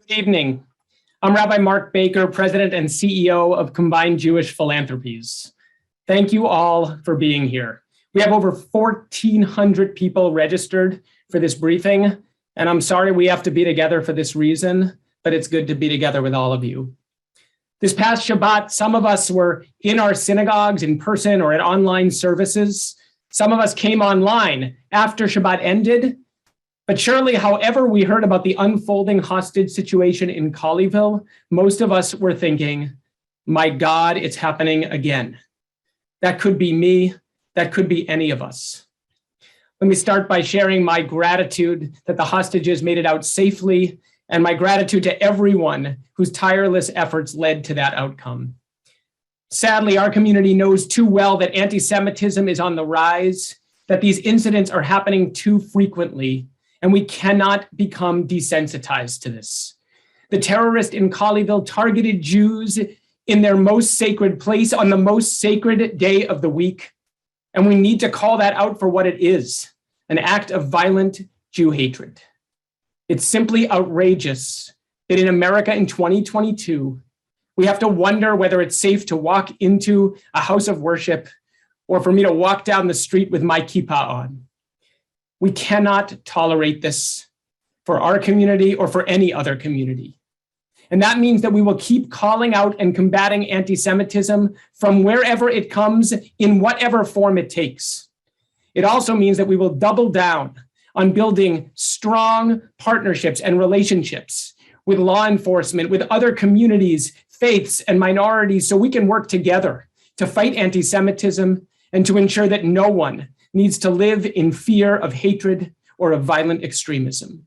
Good evening. I'm Rabbi Mark Baker, President and CEO of Combined Jewish Philanthropies. Thank you all for being here. We have over 1,400 people registered for this briefing, and I'm sorry we have to be together for this reason, but it's good to be together with all of you. This past Shabbat, some of us were in our synagogues in person or at online services. Some of us came online after Shabbat ended. But surely, however we heard about the unfolding hostage situation in Colleyville, most of us were thinking, my God, it's happening again. That could be me. That could be any of us. Let me start by sharing my gratitude that the hostages made it out safely, and my gratitude to everyone whose tireless efforts led to that outcome. Sadly, our community knows too well that anti-Semitism is on the rise, that these incidents are happening too frequently, and we cannot become desensitized to this. The terrorist in Colleyville targeted Jews in their most sacred place on the most sacred day of the week. And we need to call that out for what it is, an act of violent Jew hatred. It's simply outrageous that in America in 2022, we have to wonder whether it's safe to walk into a house of worship or for me to walk down the street with my kippah on. We cannot tolerate this for our community or for any other community. And that means that we will keep calling out and combating anti-Semitism from wherever it comes, in whatever form it takes. It also means that we will double down on building strong partnerships and relationships with law enforcement, with other communities, faiths, and minorities, so we can work together to fight anti-Semitism and to ensure that no one needs to live in fear of hatred or of violent extremism.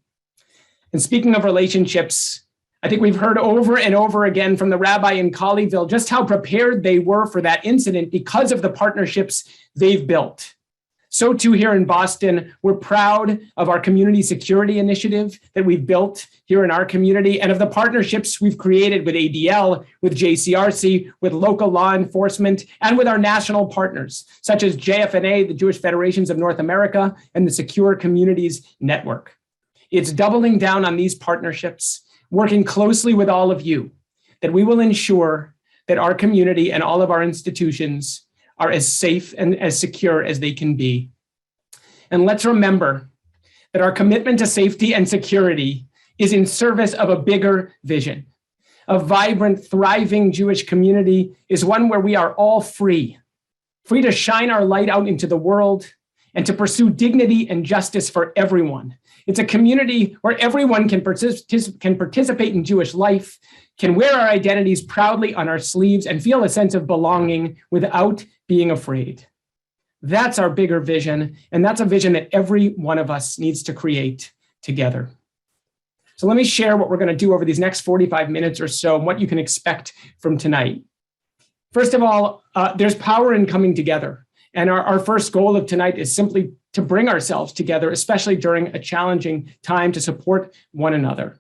And speaking of relationships, I think we've heard over and over again from the rabbi in Colleyville just how prepared they were for that incident because of the partnerships they've built. So too here in Boston, we're proud of our community security initiative that we've built here in our community and of the partnerships we've created with ADL, with JCRC, with local law enforcement, and with our national partners, such as JFNA, the Jewish Federations of North America, and the Secure Communities Network. It's doubling down on these partnerships, working closely with all of you, that we will ensure that our community and all of our institutions are as safe and as secure as they can be. And let's remember that our commitment to safety and security is in service of a bigger vision. A vibrant, thriving Jewish community is one where we are all free to shine our light out into the world and to pursue dignity and justice for everyone. It's a community where everyone can participate in Jewish life, can wear our identities proudly on our sleeves, and feel a sense of belonging without being afraid. That's our bigger vision, and that's a vision that every one of us needs to create together. So let me share what we're going to do over these next 45 minutes or so and what you can expect from tonight. First of all, there's power in coming together. And our first goal of tonight is simply to bring ourselves together, especially during a challenging time, to support one another.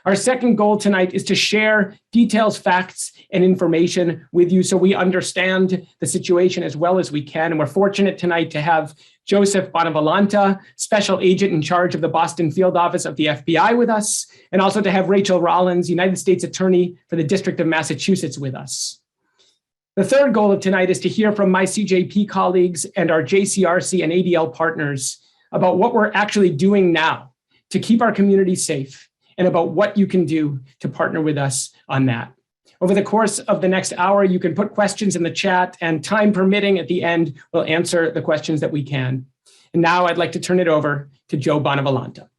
Our second goal tonight is to share details, facts, and information with you so we understand the situation as well as we can. And we're fortunate tonight to have Joseph Bonavolanta, Special Agent in charge of the Boston Field Office of the FBI with us, and also to have Rachel Rollins, United States Attorney for the District of Massachusetts with us. The third goal of tonight is to hear from my CJP colleagues and our JCRC and ADL partners about what we're actually doing now to keep our community safe and about what you can do to partner with us on that. Over the course of the next hour, you can put questions in the chat, and time permitting at the end, we'll answer the questions that we can. And now I'd like to turn it over to Joe Bonavolanta.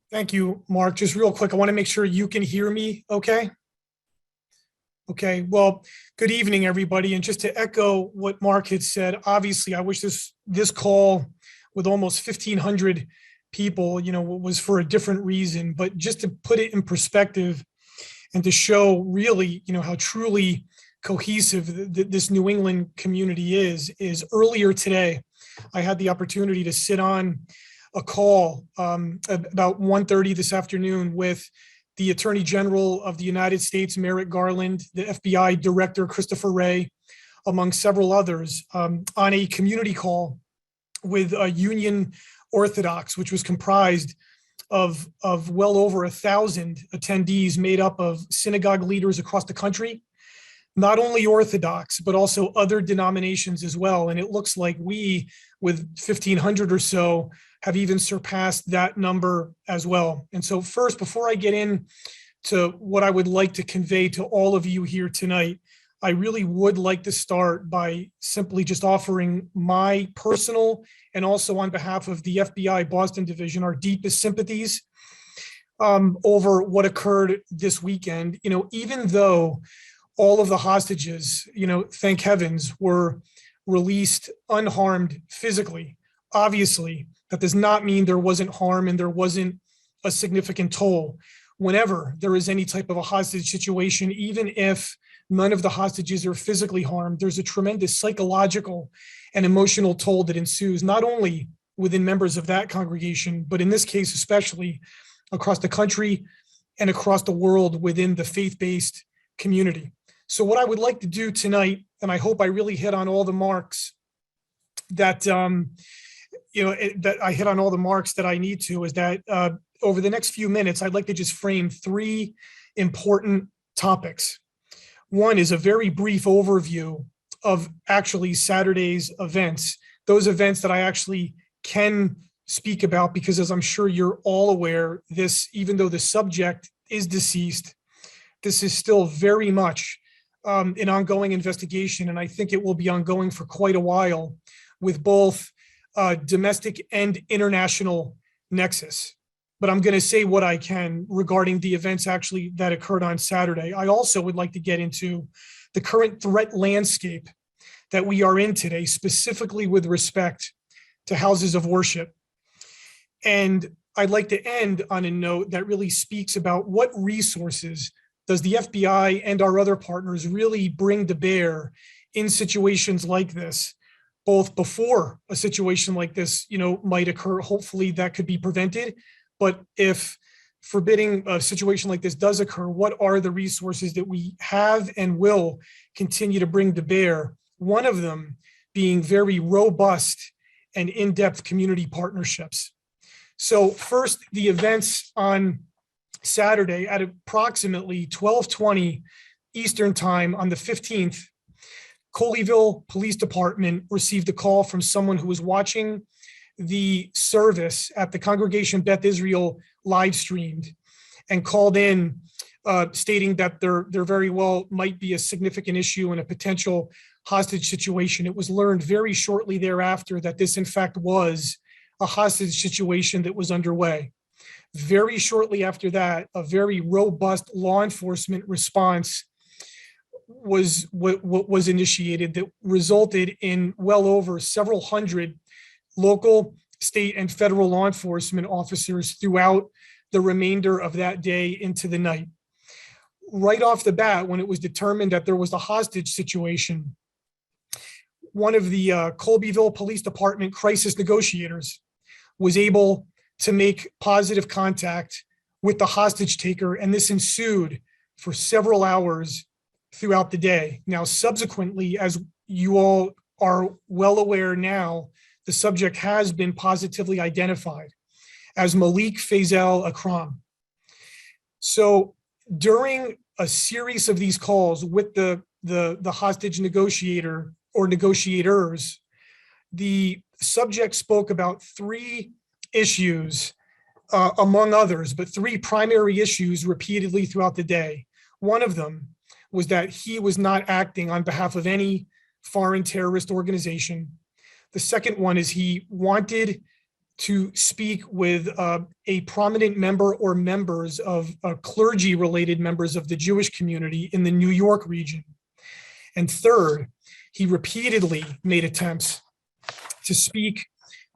Thank you, Mark. Just real quick, I want to make sure you can hear me okay? Okay, well, good evening, everybody. And just to echo what Mark had said, obviously, I wish this call with almost 1,500 people, was for a different reason. But just to put it in perspective and to show really, how truly cohesive this New England community is earlier today, I had the opportunity to sit on a call about 1:30 this afternoon with the Attorney General of the United States, Merrick Garland, the FBI Director, Christopher Wray, among several others, on a community call with union Orthodox, which was comprised of well over 1,000 attendees made up of synagogue leaders across the country, not only Orthodox, but also other denominations as well. And it looks like we, with 1,500 or so, have even surpassed that number as well. And so first, before I get into what I would like to convey to all of you here tonight, I really would like to start by simply just offering my personal and also on behalf of the FBI Boston Division, our deepest sympathies over what occurred this weekend. Even though all of the hostages, thank heavens, were released unharmed physically, obviously, that does not mean there wasn't harm and there wasn't a significant toll. Whenever there is any type of a hostage situation, even if none of the hostages are physically harmed, there's a tremendous psychological and emotional toll that ensues, not only within members of that congregation, but in this case, especially across the country and across the world within the faith-based community. So what I would like to do tonight, and I hope I really hit on all the marks that, that I hit on all the marks that I need to, is that over the next few minutes, I'd like to just frame three important topics. One is a very brief overview of actually Saturday's events, those events that I actually can speak about, because as I'm sure you're all aware, this, even though the subject is deceased, this is still very much an ongoing investigation, and I think it will be ongoing for quite a while with both domestic and international nexus. But I'm going to say what I can regarding the events actually that occurred on Saturday. I also would like to get into the current threat landscape that we are in today, specifically with respect to houses of worship. And I'd like to end on a note that really speaks about what resources does the FBI and our other partners really bring to bear in situations like this, both before a situation like this, might occur. Hopefully that could be prevented. But if forbidding a situation like this does occur, what are the resources that we have and will continue to bring to bear? One of them being very robust and in-depth community partnerships. So first, the events on Saturday at approximately 12:20 Eastern Time on the 15th, Colleyville Police Department received a call from someone who was watching the service at the Congregation Beth Israel live streamed and called in stating that there very well might be a significant issue and a potential hostage situation. It was learned very shortly thereafter that this in fact was a hostage situation that was underway. Very shortly after that, a very robust law enforcement response was initiated that resulted in well over several hundred local, state, and federal law enforcement officers throughout the remainder of that day into the night. Right off the bat, when it was determined that there was a hostage situation, one of the Colleyville Police Department crisis negotiators was able to make positive contact with the hostage taker, and this ensued for several hours throughout the day. Now, subsequently, as you all are well aware now, the subject has been positively identified as Malik Faisal Akram. So during a series of these calls with the hostage negotiator or negotiators, the subject spoke about three issues, among others, but three primary issues repeatedly throughout the day. One of them was that he was not acting on behalf of any foreign terrorist organization. The second one is he wanted to speak with a prominent member or members of clergy-related members of the Jewish community in the New York region. And third, he repeatedly made attempts to speak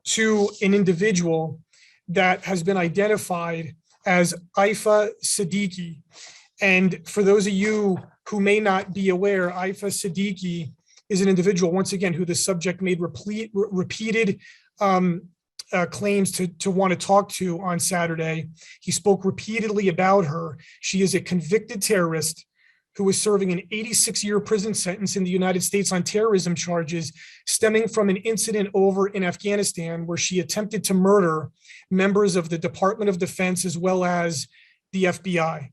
to an individual that has been identified as Aifa Siddiqui. And for those of you who may not be aware, Aifa Siddiqui is an individual, once again, who the subject made repeated claims to want to talk to on Saturday. He spoke repeatedly about her. She is a convicted terrorist who was serving an 86-year prison sentence in the United States on terrorism charges stemming from an incident over in Afghanistan where she attempted to murder members of the Department of Defense as well as the FBI.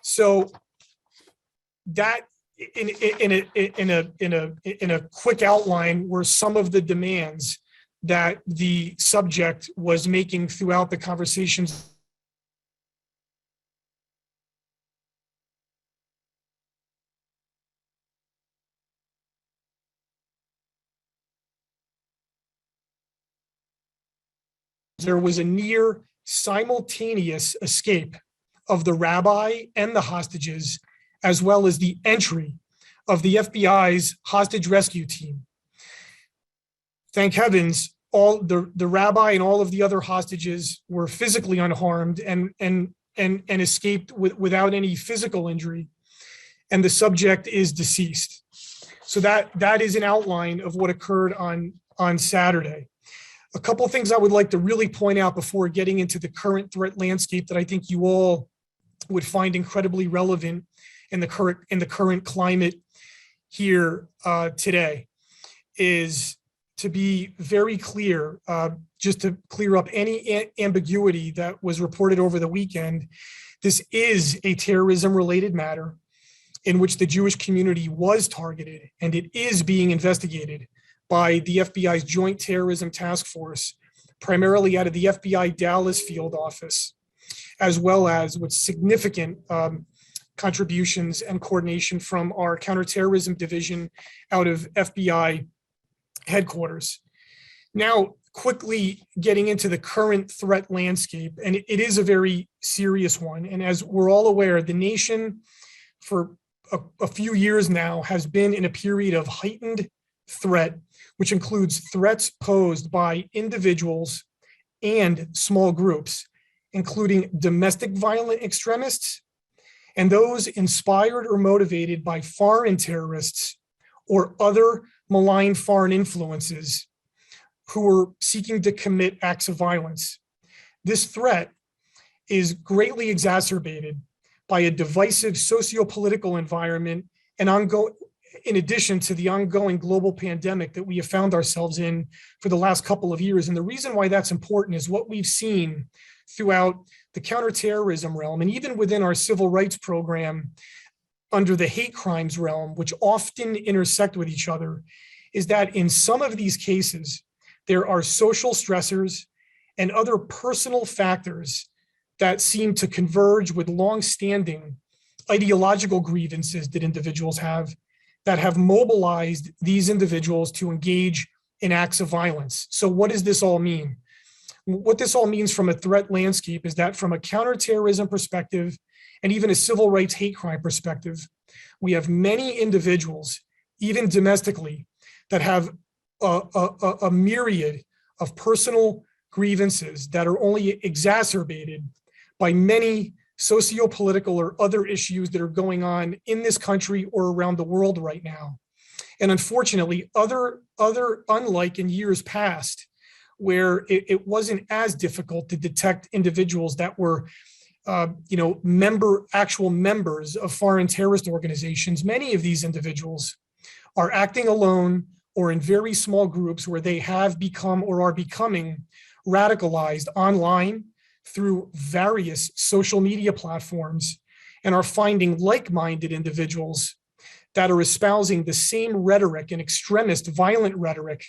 So that in a quick outline were some of the demands that the subject was making throughout the conversations. There was a near simultaneous escape of the rabbi and the hostages, as well as the entry of the FBI's hostage rescue team. Thank heavens, all the rabbi and all of the other hostages were physically unharmed and escaped without any physical injury. And the subject is deceased. So that is an outline of what occurred on Saturday. A couple of things I would like to really point out before getting into the current threat landscape that I think you all would find incredibly relevant in the current climate here today is to be very clear, just to clear up any ambiguity that was reported over the weekend. This is a terrorism-related matter in which the Jewish community was targeted, and it is being investigated by the FBI's Joint Terrorism Task Force, primarily out of the FBI Dallas field office, as well as with significant contributions and coordination from our counterterrorism division out of FBI headquarters. Now, quickly getting into the current threat landscape, and it is a very serious one. And as we're all aware, the nation for a few years now has been in a period of heightened threat, which includes threats posed by individuals and small groups, including domestic violent extremists and those inspired or motivated by foreign terrorists or other malign foreign influences who are seeking to commit acts of violence. This threat is greatly exacerbated by a divisive socio-political environment and in addition to the ongoing global pandemic that we have found ourselves in for the last couple of years. And the reason why that's important is what we've seen throughout the counterterrorism realm and even within our civil rights program under the hate crimes realm, which often intersect with each other, is that in some of these cases, there are social stressors and other personal factors that seem to converge with longstanding ideological grievances that individuals have that have mobilized these individuals to engage in acts of violence. So what does this all mean? What this all means from a threat landscape is that from a counterterrorism perspective and even a civil rights hate crime perspective, we have many individuals, even domestically, that have a myriad of personal grievances that are only exacerbated by many socio-political or other issues that are going on in this country or around the world right now. And unfortunately, unlike in years past, where it wasn't as difficult to detect individuals that were actual members of foreign terrorist organizations, many of these individuals are acting alone or in very small groups where they have become or are becoming radicalized online through various social media platforms and are finding like-minded individuals that are espousing the same rhetoric and extremist violent rhetoric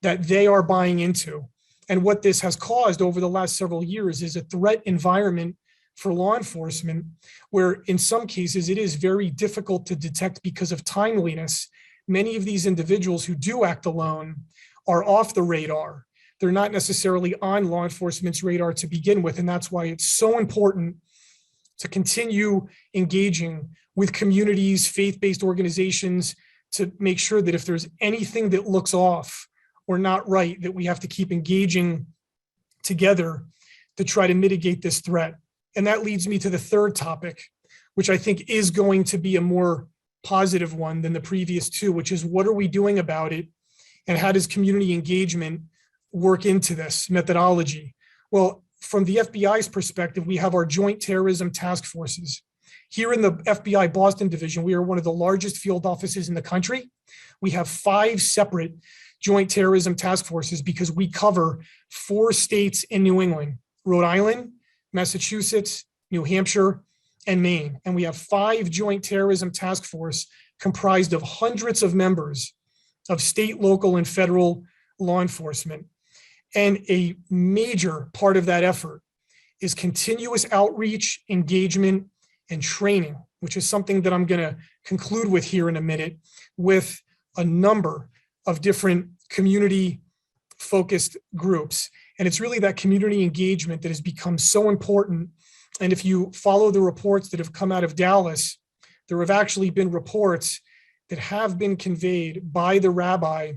that they are buying into. And what this has caused over the last several years is a threat environment for law enforcement, where in some cases it is very difficult to detect because of timeliness. Many of these individuals who do act alone are off the radar. They're not necessarily on law enforcement's radar to begin with. And that's why it's so important to continue engaging with communities, faith-based organizations, to make sure that if there's anything that looks off or not right, that we have to keep engaging together to try to mitigate this threat. And that leads me to the third topic, which I think is going to be a more positive one than the previous two, which is what are we doing about it? And how does community engagement work into this methodology? Well, from the FBI's perspective, we have our joint terrorism task forces. Here in the FBI Boston division, we are one of the largest field offices in the country. We have 5 separate joint terrorism task forces because we cover 4 states in New England: Rhode Island, Massachusetts, New Hampshire, and Maine. And we have 5 joint terrorism task force comprised of hundreds of members of state, local, and federal law enforcement. And a major part of that effort is continuous outreach, engagement, and training, which is something that I'm going to conclude with here in a minute, with a number of different community-focused groups. And it's really that community engagement that has become so important. And if you follow the reports that have come out of Dallas, there have actually been reports that have been conveyed by the rabbi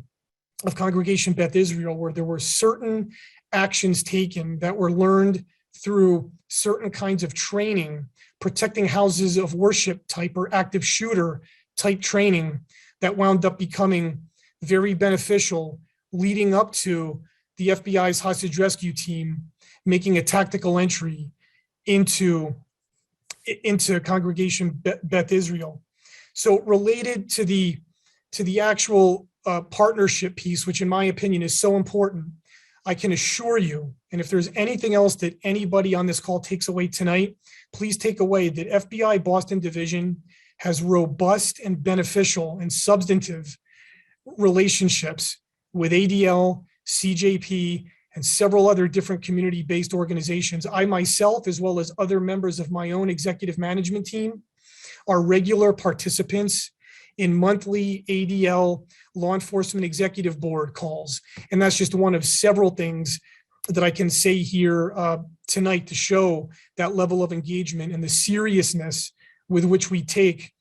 of Congregation Beth Israel, where there were certain actions taken that were learned through certain kinds of training, protecting houses of worship type or active shooter type training that wound up becoming very beneficial, leading up to the FBI's hostage rescue team making a tactical entry into Congregation Beth Israel. So related to the actual partnership piece, which in my opinion is so important, I can assure you, and if there's anything else that anybody on this call takes away tonight, please take away that FBI Boston Division has robust and beneficial and substantive relationships with ADL, CJP, and several other different community-based organizations. I myself, as well as other members of my own executive management team, are regular participants in monthly ADL Law Enforcement Executive Board calls. And that's just one of several things that I can say here tonight to show that level of engagement and the seriousness with which we take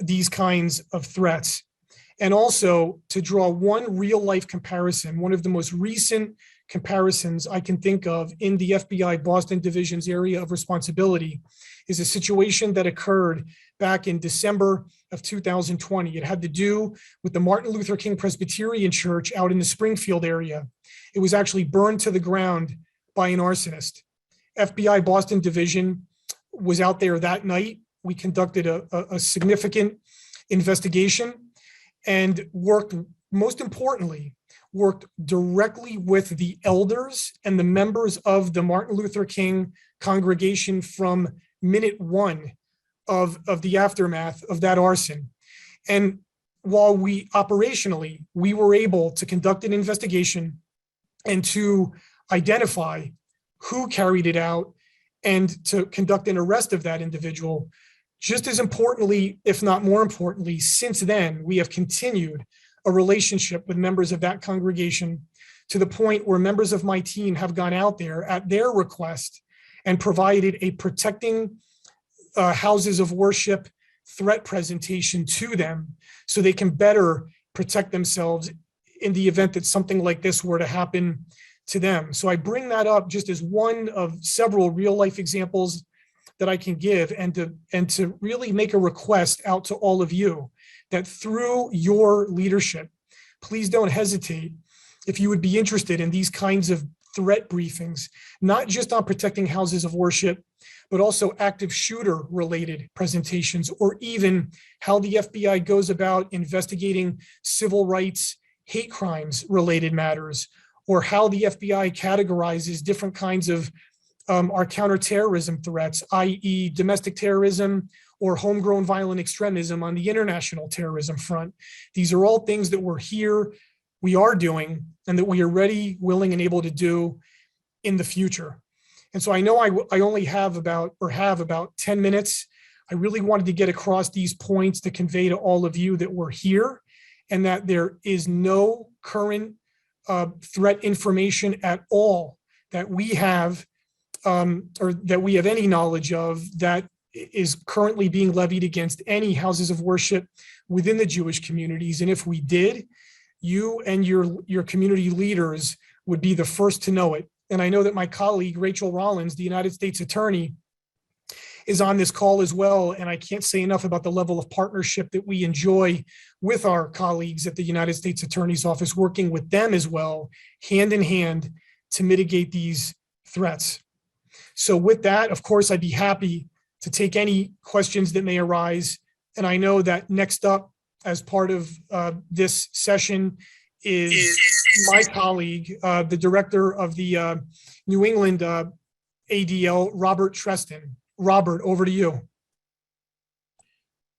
these kinds of threats. And also to draw one real life comparison, one of the most recent comparisons I can think of in the FBI Boston Division's area of responsibility is a situation that occurred back in December of 2020. It had to do with the Martin Luther King Presbyterian Church out in the Springfield area. It was actually burned to the ground by an arsonist. FBI Boston Division was out there that night. We conducted a significant investigation and worked, most importantly, worked directly with the elders and the members of the Martin Luther King congregation from minute one of the aftermath of that arson. And while we operationally, we were able to conduct an investigation and to identify who carried it out and to conduct an arrest of that individual, just as importantly, if not more importantly, since then, we have continued a relationship with members of that congregation to the point where members of my team have gone out there at their request and provided a protecting houses of worship threat presentation to them so they can better protect themselves in the event that something like this were to happen to them. So I bring that up just as one of several real life examples that I can give, and to really make a request out to all of you that through your leadership, please don't hesitate if you would be interested in these kinds of threat briefings, not just on protecting houses of worship, but also active shooter related presentations, or even how the FBI goes about investigating civil rights, hate crimes related matters, or how the FBI categorizes different kinds of our counterterrorism threats, i.e. domestic terrorism or homegrown violent extremism on the international terrorism front. These are all things that we are doing, and that we are ready, willing, and able to do in the future. And so I know I only have about 10 minutes. I really wanted to get across these points to convey to all of you that we're here and that there is no current threat information at all that we have or that we have any knowledge of that is currently being levied against any houses of worship within the Jewish communities. And if we did, you and your community leaders would be the first to know it. And I know that my colleague, Rachel Rollins, the United States Attorney, is on this call as well. And I can't say enough about the level of partnership that we enjoy with our colleagues at the United States Attorney's Office, working with them as well, hand in hand, to mitigate these threats. So with that, of course, I'd be happy to take any questions that may arise. And I know that next up, as part of this session, is my colleague, the director of the New England ADL, Robert Treston. Robert, over to you.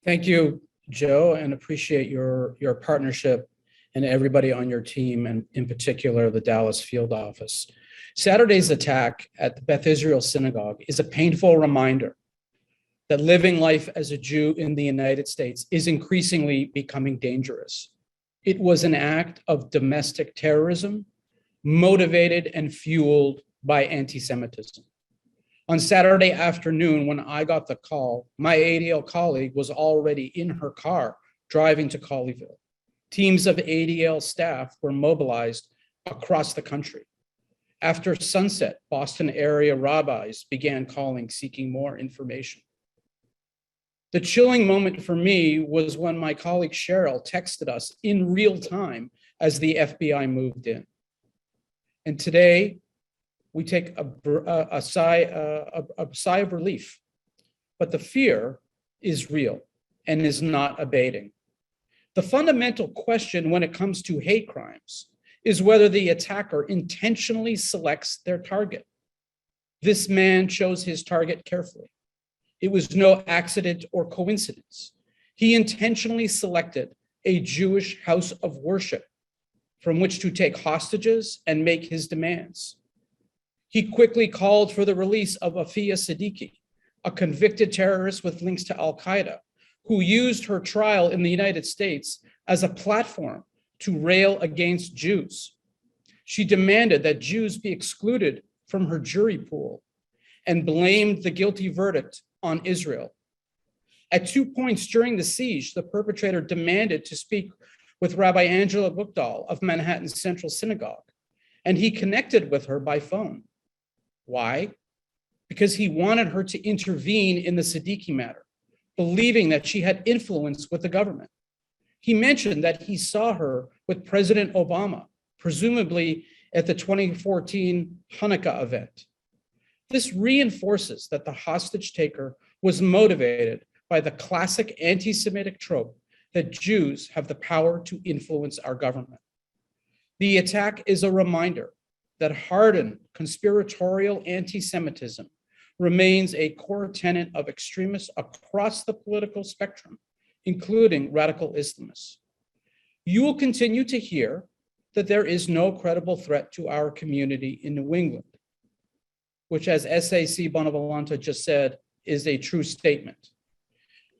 Thank you, Joe, and appreciate your partnership and everybody on your team, and in particular, the Dallas field office. Saturday's attack at the Beth Israel Synagogue is a painful reminder that living life as a Jew in the United States is increasingly becoming dangerous. It was an act of domestic terrorism, motivated and fueled by anti-Semitism. On Saturday afternoon, when I got the call, my ADL colleague was already in her car driving to Colleyville. Teams of ADL staff were mobilized across the country. After sunset, Boston area rabbis began calling, seeking more information. The chilling moment for me was when my colleague Cheryl texted us in real time as the FBI moved in. And today, we take a sigh of relief, but the fear is real and is not abating. The fundamental question when it comes to hate crimes is whether the attacker intentionally selects their target. This man chose his target carefully. It was no accident or coincidence. He intentionally selected a Jewish house of worship from which to take hostages and make his demands. He quickly called for the release of Afia Siddiqui, a convicted terrorist with links to Al-Qaeda, who used her trial in the United States as a platform to rail against Jews. She demanded that Jews be excluded from her jury pool and blamed the guilty verdict on Israel. At 2 points during the siege, the perpetrator demanded to speak with Rabbi Angela Bookdahl of Manhattan's Central Synagogue, and he connected with her by phone. Why? Because he wanted her to intervene in the Siddiqui matter, believing that she had influence with the government. He mentioned that he saw her with President Obama, presumably at the 2014 Hanukkah event. This reinforces that the hostage taker was motivated by the classic anti-Semitic trope that Jews have the power to influence our government. The attack is a reminder that hardened conspiratorial anti-Semitism remains a core tenet of extremists across the political spectrum, including radical Islamists. You will continue to hear that there is no credible threat to our community in New England, which, as SAC Bonavolanta just said, is a true statement.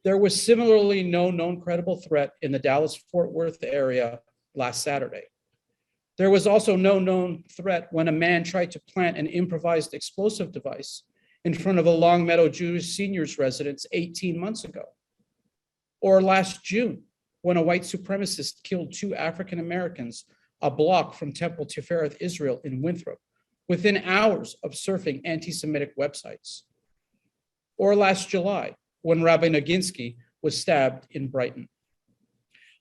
There was similarly no known credible threat in the Dallas-Fort Worth area last Saturday. There was also no known threat when a man tried to plant an improvised explosive device in front of a Longmeadow Jewish seniors residence 18 months ago. Or last June, when a white supremacist killed 2 African Americans a block from Temple Tifereth Israel in Winthrop, within hours of surfing anti-Semitic websites. Or last July, when Rabbi Noginsky was stabbed in Brighton.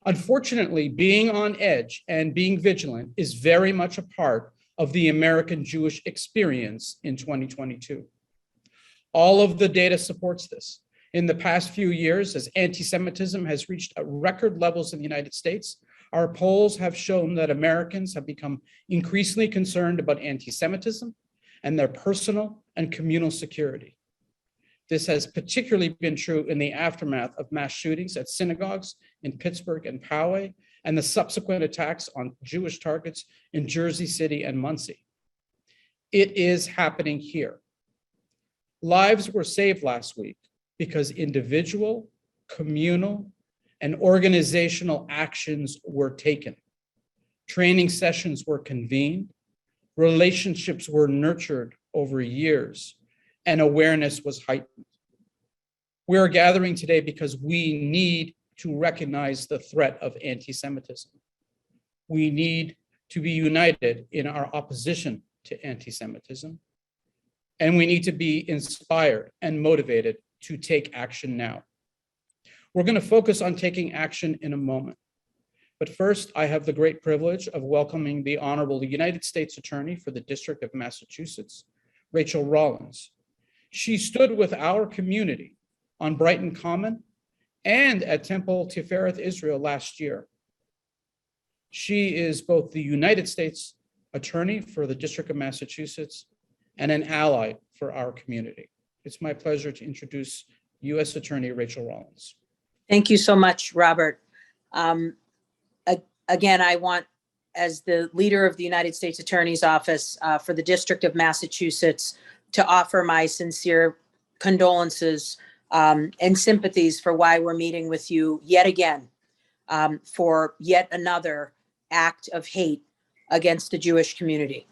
Unfortunately, being on edge and being vigilant is very much a part of the American Jewish experience in 2022. All of the data supports this. In the past few years, as anti-Semitism has reached record levels in the United States, our polls have shown that Americans have become increasingly concerned about anti-Semitism and their personal and communal security. This has particularly been true in the aftermath of mass shootings at synagogues in Pittsburgh and Poway, and the subsequent attacks on Jewish targets in Jersey City and Muncie. It is happening here. Lives were saved last week because individual, communal, and organizational actions were taken. Training sessions were convened, relationships were nurtured over years, and awareness was heightened. We are gathering today because we need to recognize the threat of anti-Semitism. We need to be united in our opposition to anti-Semitism, and we need to be inspired and motivated to take action now. We're going to focus on taking action in a moment. But first, I have the great privilege of welcoming the Honorable United States Attorney for the District of Massachusetts, Rachel Rollins. She stood with our community on Brighton Common and at Temple Tifereth Israel last year. She is both the United States Attorney for the District of Massachusetts and an ally for our community. It's my pleasure to introduce U.S. Attorney Rachel Rollins. Thank you so much, Robert. Again, I want, as the leader of the United States Attorney's Office for the District of Massachusetts, to offer my sincere condolences and sympathies for why we're meeting with you yet again for yet another act of hate against the Jewish community.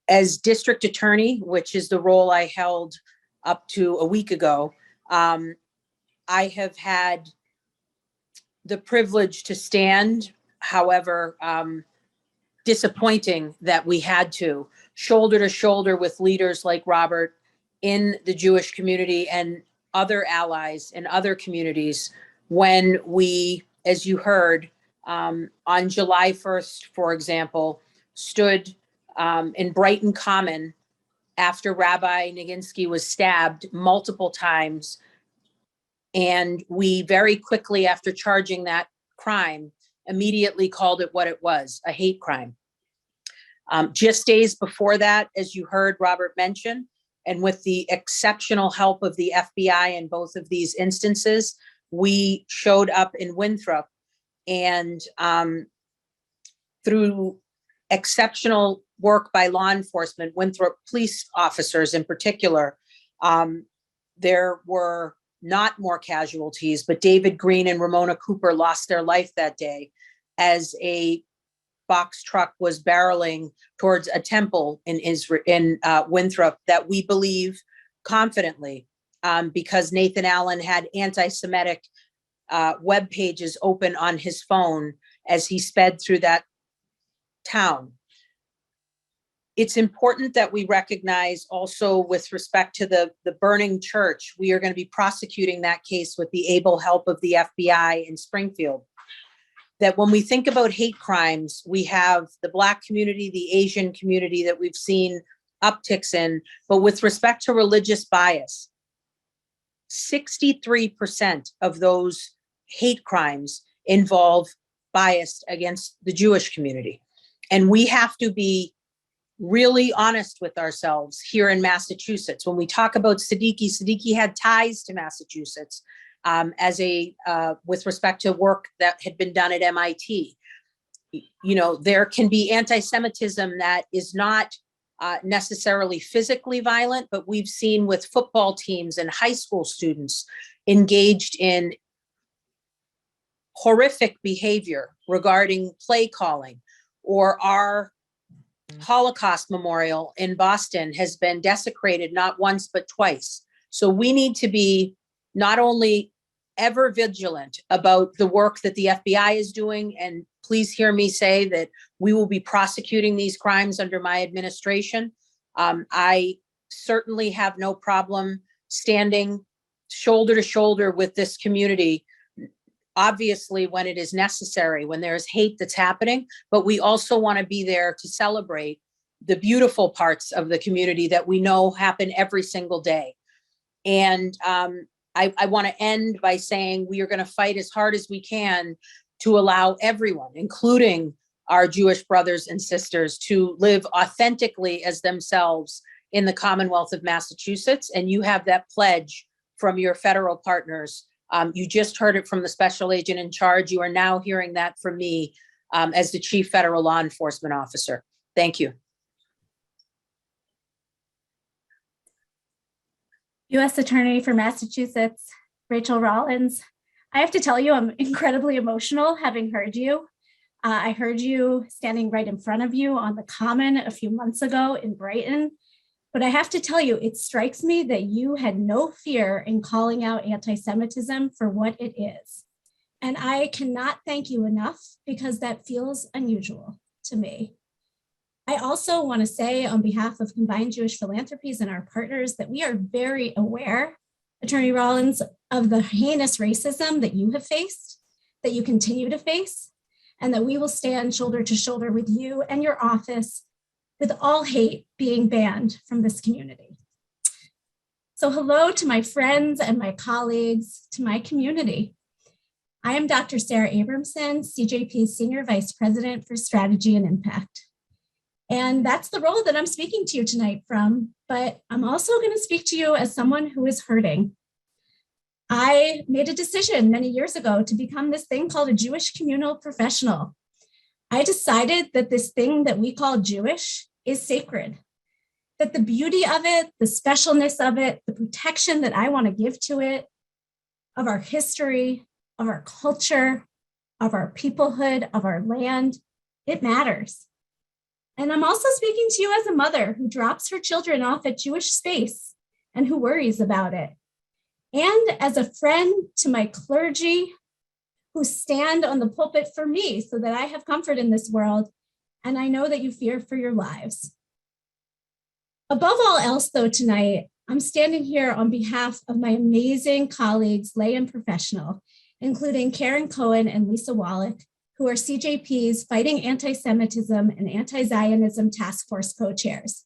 As district attorney, which is the role I held up to a week ago, I have had the privilege to stand, however disappointing that we had to, shoulder shoulder with leaders like Robert in the Jewish community and other allies in other communities when we, as you heard, on July 1st, for example, stood in Brighton Common after Rabbi Naginsky was stabbed multiple times. And we very quickly, after charging that crime, immediately called it what it was, a hate crime. Just days before that, as you heard Robert mention, and with the exceptional help of the FBI in both of these instances, we showed up in Winthrop, and through exceptional work by law enforcement, Winthrop police officers in particular, there were not more casualties, but David Green and Ramona Cooper lost their life that day as a box truck was barreling towards a temple in Israel, in Winthrop, that we believe confidently, because Nathan Allen had anti-Semitic web pages open on his phone as he sped through that town. It's important that we recognize also, with respect to the burning church, we are going to be prosecuting that case with the able help of the FBI in Springfield. That when we think about hate crimes, we have the Black community, the Asian community that we've seen upticks in, but with respect to religious bias, 63% of those hate crimes involve bias against the Jewish community. And we have to be really honest with ourselves here in Massachusetts. When we talk about Siddiqui had ties to Massachusetts with respect to work that had been done at MIT. You know, there can be anti-Semitism that is not necessarily physically violent, but we've seen with football teams and high school students engaged in horrific behavior regarding play calling, or our Holocaust Memorial in Boston has been desecrated not once, but twice. So we need to be not only ever vigilant about the work that the FBI is doing, and please hear me say that we will be prosecuting these crimes under my administration. I certainly have no problem standing shoulder to shoulder with this community, obviously when it is necessary, when there's hate that's happening, but we also want to be there to celebrate the beautiful parts of the community that we know happen every single day. And I want to end by saying we are going to fight as hard as we can to allow everyone, including our Jewish brothers and sisters, to live authentically as themselves in the Commonwealth of Massachusetts. And you have that pledge from your federal partners. You just heard it from the special agent in charge. You are now hearing that from me as the chief federal law enforcement officer. Thank you. U.S. Attorney for Massachusetts, Rachel Rollins. I have to tell you, I'm incredibly emotional having heard you. I heard you standing right in front of you on the Common a few months ago in Brighton. But I have to tell you, it strikes me that you had no fear in calling out anti-Semitism for what it is. And I cannot thank you enough, because that feels unusual to me. I also want to say on behalf of Combined Jewish Philanthropies and our partners that we are very aware, Attorney Rollins, of the heinous racism that you have faced, that you continue to face, and that we will stand shoulder to shoulder with you and your office with all hate being banned from this community. So hello to my friends and my colleagues, to my community. I am Dr. Sarah Abramson, CJP's Senior Vice President for Strategy and Impact. And that's the role that I'm speaking to you tonight from, but I'm also going to speak to you as someone who is hurting. I made a decision many years ago to become this thing called a Jewish communal professional. I decided that this thing that we call Jewish is sacred, that the beauty of it, the specialness of it, the protection that I want to give to it, of our history, of our culture, of our peoplehood, of our land, it matters. And I'm also speaking to you as a mother who drops her children off at Jewish space and who worries about it. And as a friend to my clergy who stand on the pulpit for me so that I have comfort in this world, and I know that you fear for your lives. Above all else, though, tonight, I'm standing here on behalf of my amazing colleagues, lay and professional, including Karen Cohen and Lisa Wallach, who are CJP's Fighting Anti-Semitism and Anti-Zionism Task Force co-chairs.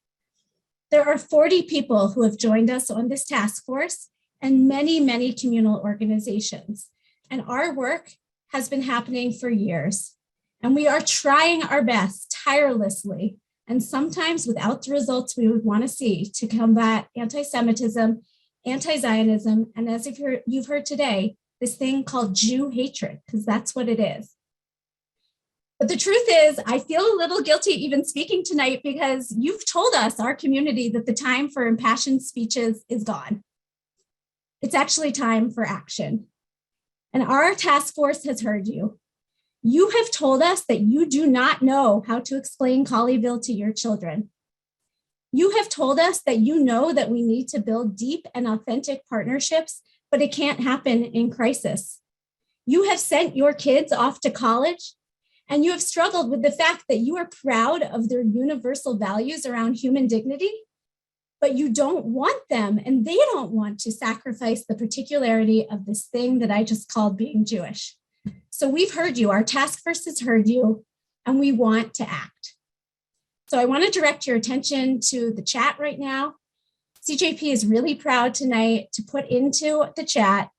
There are 40 people who have joined us on this task force and many, many communal organizations. And our work has been happening for years. And we are trying our best tirelessly, and sometimes without the results we would want to see, to combat anti-Semitism, anti-Zionism, and as if you've heard today, this thing called Jew hatred, because that's what it is. But the truth is, I feel a little guilty even speaking tonight because you've told us, our community, that the time for impassioned speeches is gone. It's actually time for action. And our task force has heard you. You have told us that you do not know how to explain Colleyville to your children. You have told us that you know that we need to build deep and authentic partnerships, but it can't happen in crisis. You have sent your kids off to college, and you have struggled with the fact that you are proud of their universal values around human dignity, but you don't want them, and they don't want to sacrifice the particularity of this thing that I just called being Jewish. So we've heard you, our task force has heard you, and we want to act. So I want to direct your attention to the chat right now. CJP is really proud tonight to put into the chat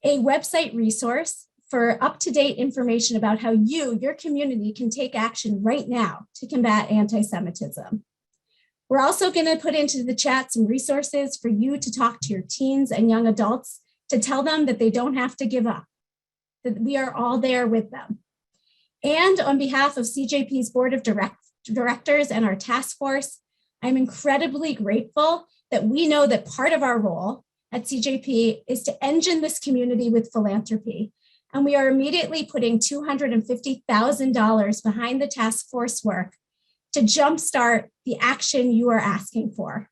a website resource for up-to-date information about how you, your community, can take action right now to combat anti-Semitism. We're also going to put into the chat some resources for you to talk to your teens and young adults to tell them that they don't have to give up, that we are all there with them. And on behalf of CJP's Board of Directors and our task force, I'm incredibly grateful that we know that part of our role at CJP is to engine this community with philanthropy. And we are immediately putting $250,000 behind the task force work to jumpstart the action you are asking for.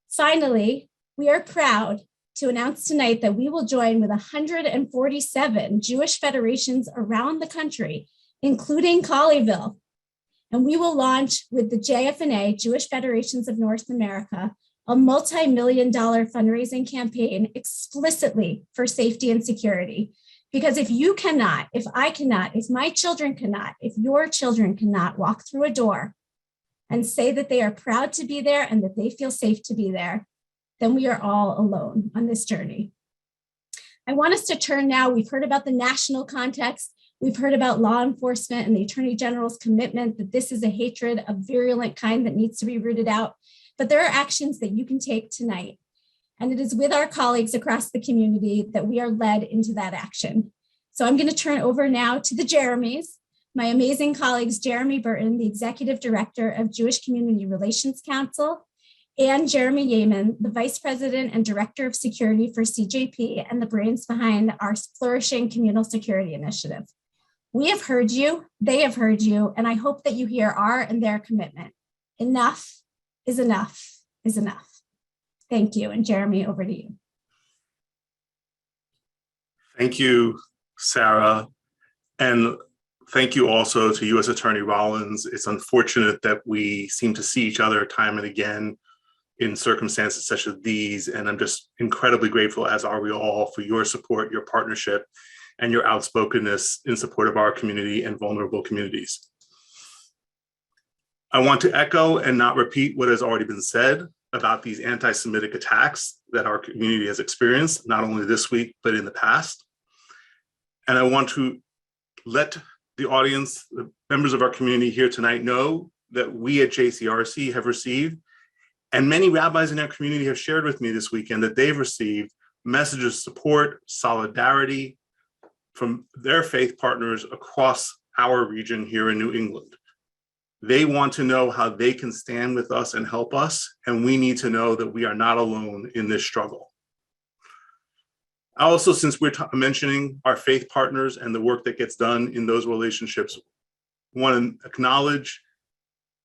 Finally, we are proud to announce tonight that we will join with 147 Jewish federations around the country, including Colleyville. And we will launch with the JFNA, Jewish Federations of North America, a multi-million-dollar fundraising campaign explicitly for safety and security. Because if you cannot, if I cannot, if my children cannot, if your children cannot walk through a door and say that they are proud to be there and that they feel safe to be there, then we are all alone on this journey. I want us to turn now, we've heard about the national context, we've heard about law enforcement and the Attorney General's commitment that this is a hatred of virulent kind that needs to be rooted out, but there are actions that you can take tonight. And it is with our colleagues across the community that we are led into that action. So I'm going to turn over now to the Jeremys, my amazing colleagues, Jeremy Burton, the Executive Director of Jewish Community Relations Council, and Jeremy Yeaman, the Vice President and Director of Security for CJP and the brains behind our flourishing communal security initiative. We have heard you, they have heard you, and I hope that you hear our and their commitment. Enough is enough is enough. Thank you. And Jeremy, over to you. Thank you, Sarah. And thank you also to U.S. Attorney Rollins. It's unfortunate that we seem to see each other time and again in circumstances such as these. And I'm just incredibly grateful, as are we all, for your support, your partnership, and your outspokenness in support of our community and vulnerable communities. I want to echo and not repeat what has already been said. about these anti-Semitic attacks that our community has experienced, not only this week, but in the past. And I want to let the audience, the members of our community here tonight know that we at JCRC have received, and many rabbis in our community have shared with me this weekend that they've received messages of support, solidarity from their faith partners across our region here in New England. They want to know how they can stand with us and help us, and we need to know that we are not alone in this struggle. Also, since we're mentioning our faith partners and the work that gets done in those relationships, I want to acknowledge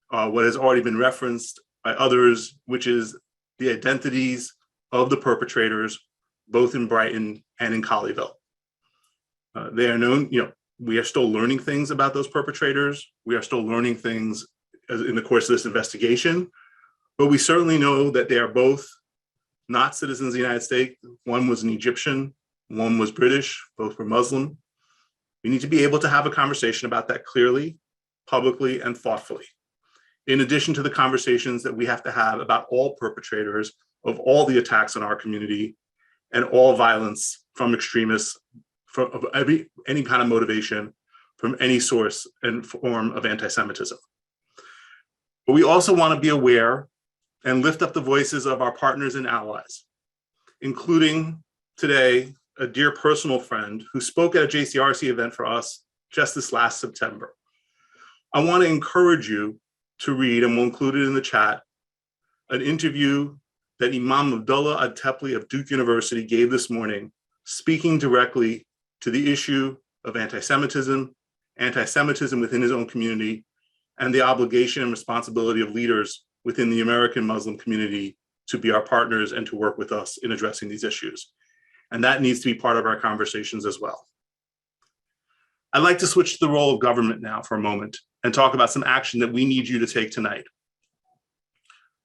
what has already been referenced by others, which is the identities of the perpetrators, both in Brighton and in Colleyville. They are known, we are still learning things about those perpetrators. We are still learning things in the course of this investigation, but we certainly know that they are both not citizens of the United States. One was an Egyptian, one was British, both were Muslim. We need to be able to have a conversation about that clearly, publicly, and thoughtfully. In addition to the conversations that we have to have about all perpetrators of all the attacks on our community and all violence from extremists, of any kind of motivation, from any source and form of anti-Semitism. But we also want to be aware and lift up the voices of our partners and allies, including today, a dear personal friend who spoke at a JCRC event for us just this last September. I want to encourage you to read, and we'll include it in the chat, an interview that Imam Abdullah Ad-Tepli of Duke University gave this morning, speaking directly to the issue of anti-Semitism within his own community, and the obligation and responsibility of leaders within the American Muslim community to be our partners and to work with us in addressing these issues. And that needs to be part of our conversations as well. I'd like to switch to the role of government now for a moment and talk about some action that we need you to take tonight.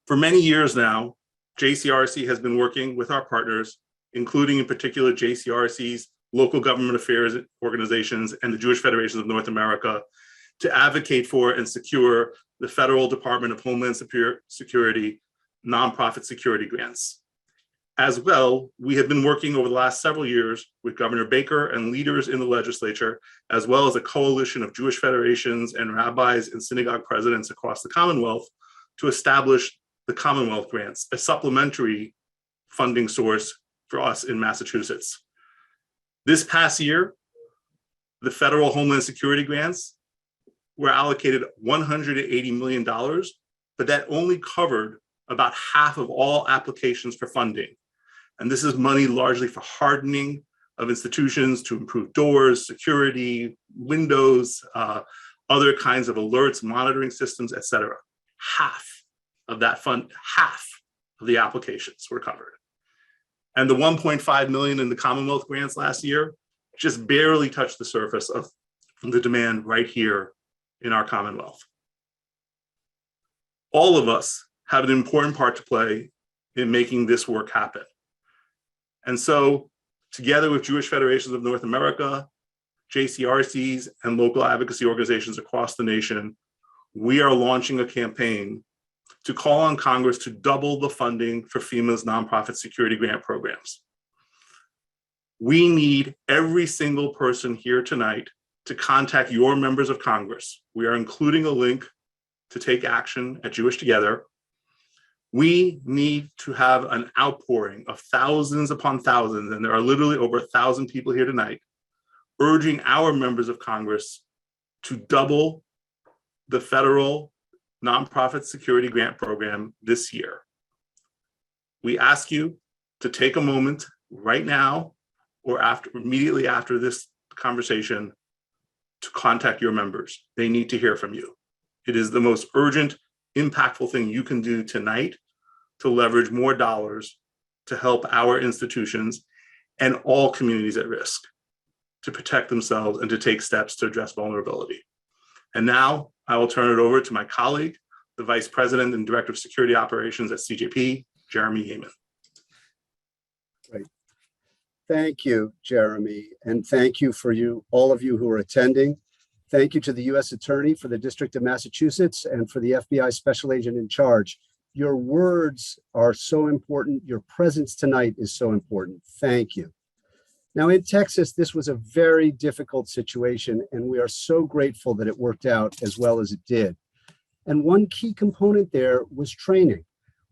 For many years now, JCRC has been working with our partners, including in particular JCRC's local government affairs organizations and the Jewish Federation of North America, to advocate for and secure the Federal Department of Homeland Security nonprofit security grants. As well, we have been working over the last several years with Governor Baker and leaders in the legislature, as well as a coalition of Jewish federations and rabbis and synagogue presidents across the Commonwealth, to establish the Commonwealth grants, a supplementary funding source for us in Massachusetts. This past year, the federal Homeland Security grants were allocated $180 million, but that only covered about half of all applications for funding. And this is money largely for hardening of institutions to improve doors, security, windows, other kinds of alerts, monitoring systems, et cetera. Half of that fund, half of the applications were covered. And the 1.5 million in the Commonwealth grants last year just barely touched the surface of the demand right here in our Commonwealth. All of us have an important part to play in making this work happen. And so, together with Jewish Federations of North America, JCRCs, and local advocacy organizations across the nation, we are launching a campaign to call on Congress to double the funding for FEMA's nonprofit security grant programs. We need every single person here tonight to contact your members of Congress. We are including a link to take action at Jewish Together. We need to have an outpouring of thousands upon thousands, and there are literally over 1,000 people here tonight, urging our members of Congress to double the federal nonprofit security grant program this year. We ask you to take a moment right now or immediately after this conversation to contact your members. They need to hear from you. It is the most urgent, impactful thing you can do tonight to leverage more dollars to help our institutions and all communities at risk to protect themselves and to take steps to address vulnerability. And now I will turn it over to my colleague, the Vice President and Director of Security Operations at CJP, Jeremy Heyman. Great. Thank you, Jeremy. And thank you for all of you who are attending. Thank you to the U.S. Attorney for the District of Massachusetts and for the FBI Special Agent in Charge, Your words are so important. Your presence tonight is so important. Thank you. Now in Texas, this was a very difficult situation, and we are so grateful that it worked out as well as it did. And one key component there was training.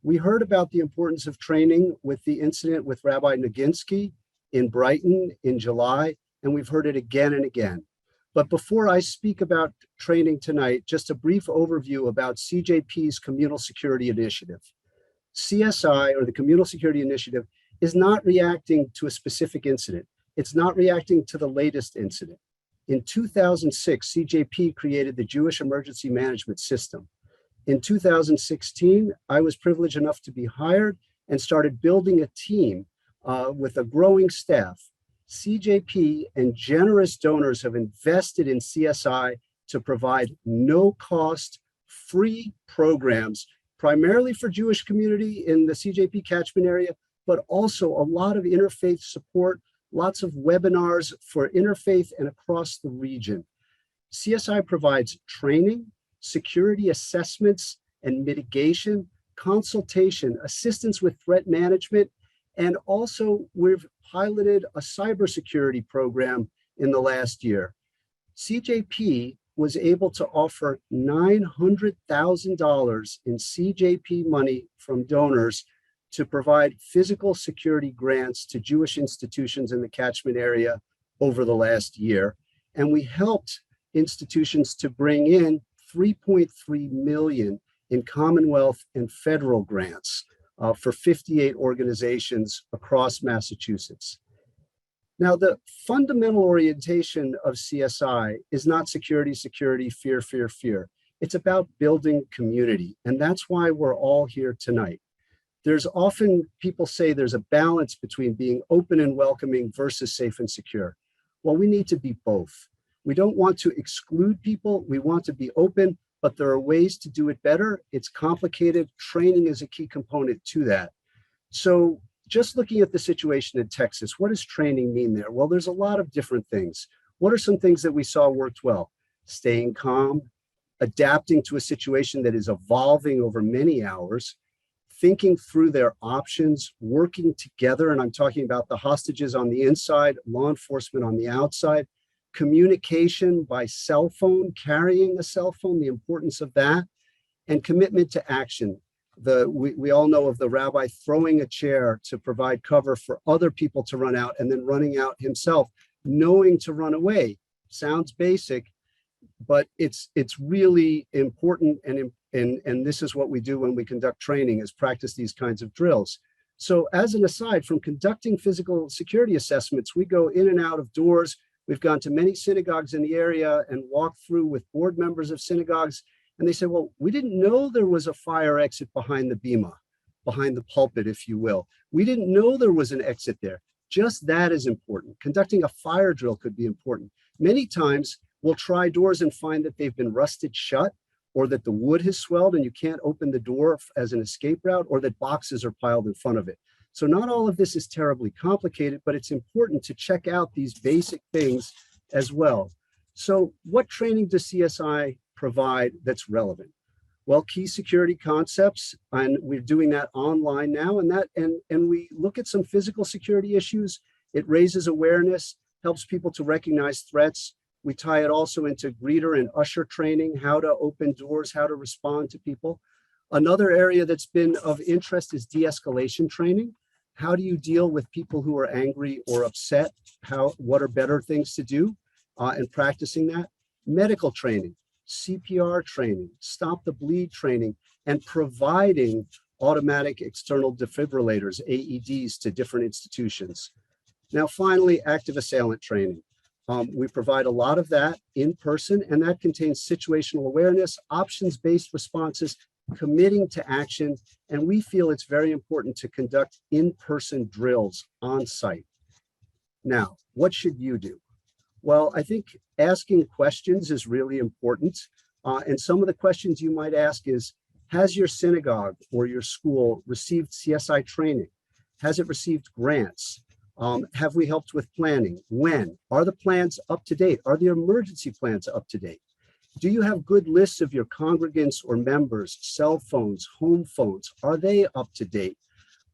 We heard about the importance of training with the incident with Rabbi Naginsky in Brighton in July, and we've heard it again and again. But before I speak about training tonight, just a brief overview about CJP's Communal Security Initiative. CSI, or the Communal Security Initiative, is not reacting to a specific incident. It's not reacting to the latest incident. In 2006, CJP created the Jewish Emergency Management System. In 2016, I was privileged enough to be hired and started building a team with a growing staff. CJP and generous donors have invested in CSI to provide no-cost, free programs, primarily for Jewish community in the CJP catchment area, but also a lot of interfaith support, lots of webinars for interfaith and across the region. CSI provides training, security assessments and mitigation, consultation, assistance with threat management, and also we've piloted a cybersecurity program in the last year. CJP was able to offer $900,000 in CJP money from donors to provide physical security grants to Jewish institutions in the catchment area over the last year. And we helped institutions to bring in $3.3 million in Commonwealth and federal grants for 58 organizations across Massachusetts. Now, the fundamental orientation of CSI is not security, security, fear, fear, fear. It's about building community. And that's why we're all here tonight. There's often people say there's a balance between being open and welcoming versus safe and secure. Well, we need to be both. We don't want to exclude people. We want to be open, but there are ways to do it better. It's complicated. Training is a key component to that. So just looking at the situation in Texas, what does training mean there? Well, there's a lot of different things. What are some things that we saw worked well? Staying calm, adapting to a situation that is evolving over many hours, thinking through their options, working together, and I'm talking about the hostages on the inside, law enforcement on the outside, communication by cell phone, carrying a cell phone, the importance of that, and commitment to action. We all know of the rabbi throwing a chair to provide cover for other people to run out and then running out himself, knowing to run away. Sounds basic, but it's really important, and this is what we do when we conduct training, is practice these kinds of drills. So as an aside, from conducting physical security assessments, we go in and out of doors. We've gone to many synagogues in the area and walked through with board members of synagogues. And they said, well, we didn't know there was a fire exit behind the bima, behind the pulpit, if you will. We didn't know there was an exit there. Just that is important. Conducting a fire drill could be important. Many times we'll try doors and find that they've been rusted shut, or that the wood has swelled and you can't open the door as an escape route, or that boxes are piled in front of it. So not all of this is terribly complicated, but it's important to check out these basic things as well. So what training does CSI provide that's relevant? Well, key security concepts, and we're doing that online now, and we look at some physical security issues. It raises awareness, helps people to recognize threats. We tie it also into greeter and usher training, how to open doors, how to respond to people. Another area that's been of interest is de-escalation training. How do you deal with people who are angry or upset? What are better things to do? And practicing that. Medical training, CPR training, stop the bleed training, and providing automatic external defibrillators, AEDs, to different institutions. Now, finally, active assailant training. We provide a lot of that in person, and that contains situational awareness, options-based responses, committing to action, and we feel it's very important to conduct in-person drills on site. Now, what should you do? Well, I think asking questions is really important. And some of the questions you might ask is, has your synagogue or your school received CSI training? Has it received grants? Have we helped with planning? When? Are the plans up to date? Are the emergency plans up to date? Do you have good lists of your congregants or members, cell phones, home phones? Are they up to date?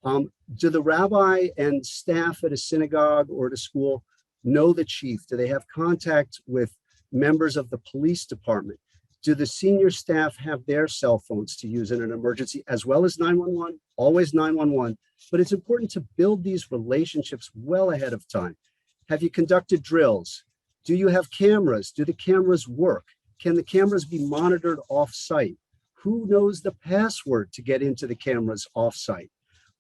Do the rabbi and staff at a synagogue or at a school know the chief? Do they have contact with members of the police department? Do the senior staff have their cell phones to use in an emergency, as well as 911? Always 911, but it's important to build these relationships well ahead of time. Have you conducted drills? Do you have cameras? Do the cameras work? Can the cameras be monitored off-site? Who knows the password to get into the cameras off-site?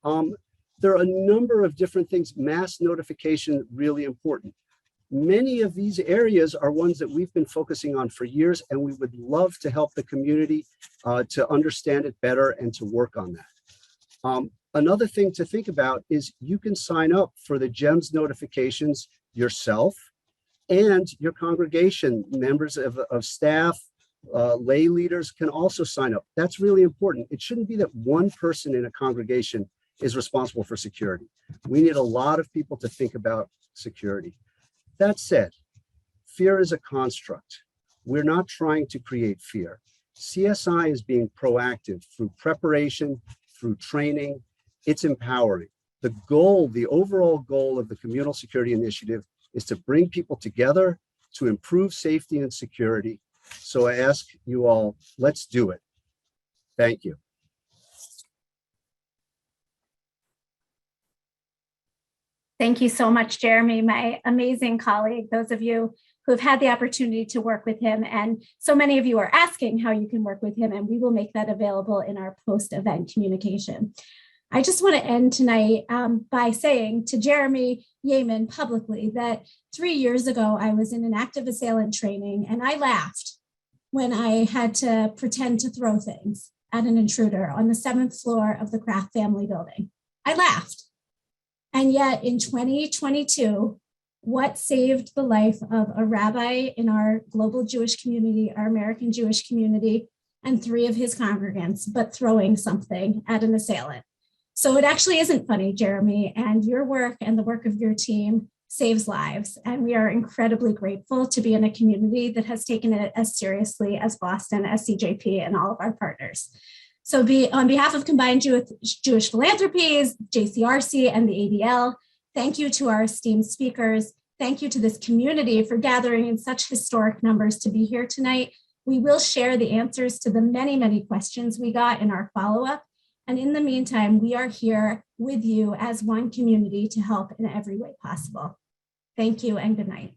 There are a number of different things. Mass notification, really important. Many of these areas are ones that we've been focusing on for years, and we would love to help the community to understand it better and to work on that. Another thing to think about is you can sign up for the GEMS notifications yourself and your congregation, members of staff, lay leaders can also sign up. That's really important. It shouldn't be that one person in a congregation is responsible for security. We need a lot of people to think about security. That said, fear is a construct. We're not trying to create fear. CSI is being proactive through preparation, through training. It's empowering. The goal, the overall goal of the Communal Security Initiative is to bring people together to improve safety and security. So I ask you all, let's do it. Thank you. Thank you so much, Jeremy, my amazing colleague, those of you who have had the opportunity to work with him. And so many of you are asking how you can work with him, and we will make that available in our post-event communication. I just want to end tonight by saying to Jeremy Yeaman publicly that 3 years ago, I was in an active assailant training and I laughed when I had to pretend to throw things at an intruder on the 7th floor of the Kraft family building. I laughed. And yet in 2022, what saved the life of a rabbi in our global Jewish community, our American Jewish community, and 3 of his congregants, but throwing something at an assailant? So it actually isn't funny, Jeremy, and your work and the work of your team saves lives. And we are incredibly grateful to be in a community that has taken it as seriously as Boston, as CJP, and all of our partners. So on behalf of Combined Jewish Philanthropies, JCRC, and the ADL, thank you to our esteemed speakers. Thank you to this community for gathering in such historic numbers to be here tonight. We will share the answers to the many, many questions we got in our follow-up. And in the meantime, we are here with you as one community to help in every way possible. Thank you and good night.